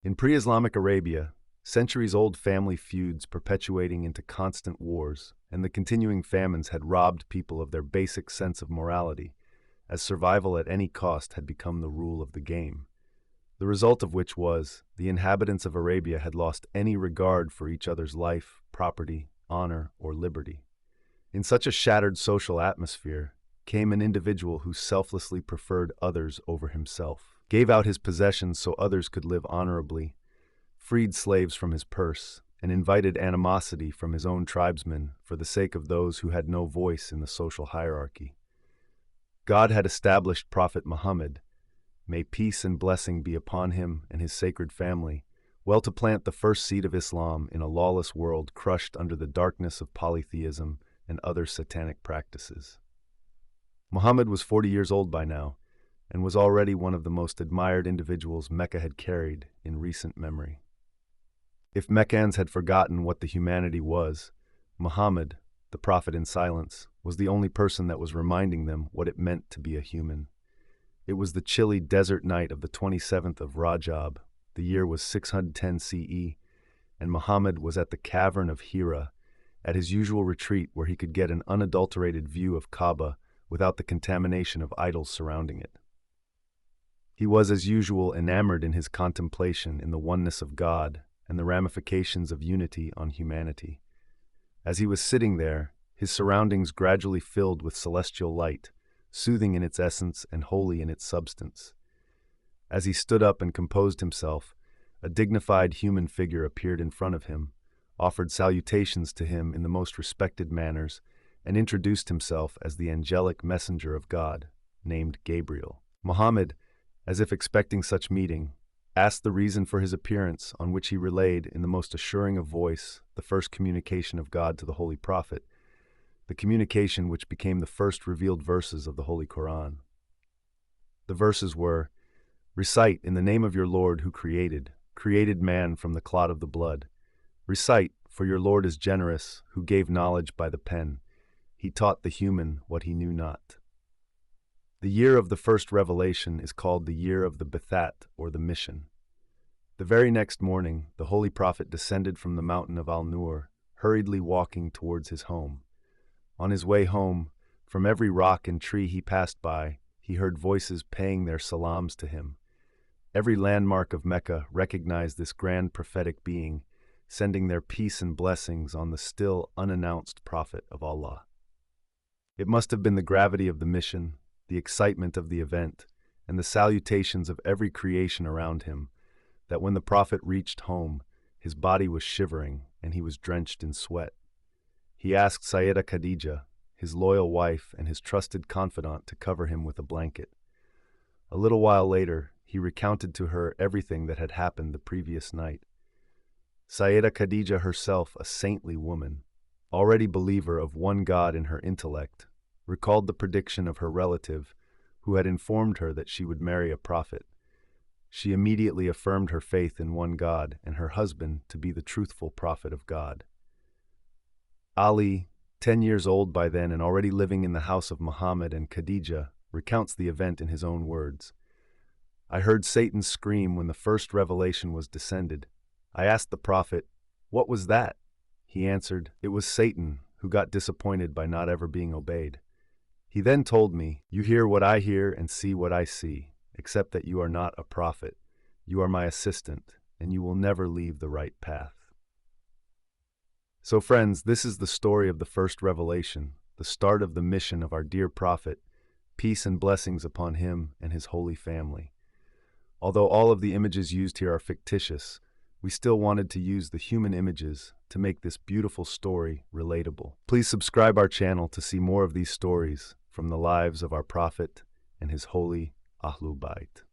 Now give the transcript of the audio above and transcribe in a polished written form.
In pre-Islamic Arabia, centuries-old family feuds perpetuating into constant wars, and the continuing famines had robbed people of their basic sense of morality, as survival at any cost had become the rule of the game. The result of which was, the inhabitants of Arabia had lost any regard for each other's life, property, honor, or liberty. In such a shattered social atmosphere, came an individual who selflessly preferred others over himself, gave out his possessions so others could live honorably, freed slaves from his purse, and invited animosity from his own tribesmen for the sake of those who had no voice in the social hierarchy. God had established Prophet Muhammad, may peace and blessing be upon him and his sacred family, well to plant the first seed of Islam in a lawless world crushed under the darkness of polytheism and other satanic practices. Muhammad was 40 years old by now, and was already one of the most admired individuals Mecca had carried in recent memory. If Meccans had forgotten what the humanity was, Muhammad, the prophet in silence, was the only person that was reminding them what it meant to be a human. It was the chilly desert night of the 27th of Rajeb. The year was 610 CE, and Muhammad was at the cavern of Hera, at his usual retreat where he could get an unadulterated view of Kaaba without the contamination of idols surrounding it. He was, as usual, enamored in his contemplation in the oneness of God and the ramifications of unity on humanity. As he was sitting there, his surroundings gradually filled with celestial light, soothing in its essence and holy in its substance. As he stood up and composed himself, a dignified human figure appeared in front of him, offered salutations to him in the most respected manners, and introduced himself as the angelic messenger of God, named Gabriel. Muhammad, as if expecting such meeting, asked the reason for his appearance, on which he relayed, in the most assuring of voice, the first communication of God to the Holy Prophet, the communication which became the first revealed verses of the Holy Quran. The verses were, "Recite in the name of your Lord who created man from the clot of the blood. Recite, for your Lord is generous, who gave knowledge by the pen. He taught the human what he knew not." The year of the first revelation is called the year of the Bithat, or the mission. The very next morning, the Holy Prophet descended from the mountain of Al-Nur, hurriedly walking towards his home. On his way home, from every rock and tree he passed by, he heard voices paying their salams to him. Every landmark of Mecca recognized this grand prophetic being, sending their peace and blessings on the still unannounced prophet of Allah. It must have been the gravity of the mission, the excitement of the event, and the salutations of every creation around him, that when the prophet reached home, his body was shivering and he was drenched in sweat. He asked Sayyida Khadija, his loyal wife and his trusted confidant, to cover him with a blanket. A little while later, he recounted to her everything that had happened the previous night. Sayyida Khadija herself, a saintly woman, already believer of one God in her intellect, recalled the prediction of her relative, who had informed her that she would marry a prophet. She immediately affirmed her faith in one God and her husband to be the truthful prophet of God. Ali, 10 years old by then and already living in the house of Muhammad and Khadija, recounts the event in his own words. "I heard Satan scream when the first revelation was descended. I asked the prophet, 'What was that?' He answered, 'It was Satan, who got disappointed by not ever being obeyed.' He then told me, 'You hear what I hear and see what I see, except that you are not a prophet. You are my assistant, and you will never leave the right path.'" So friends, this is the story of the first revelation, the start of the mission of our dear prophet, peace and blessings upon him and his holy family. Although all of the images used here are fictitious, we still wanted to use the human images to make this beautiful story relatable. Please subscribe our channel to see more of these stories from the lives of our prophet and his holy Ahlul Bayt.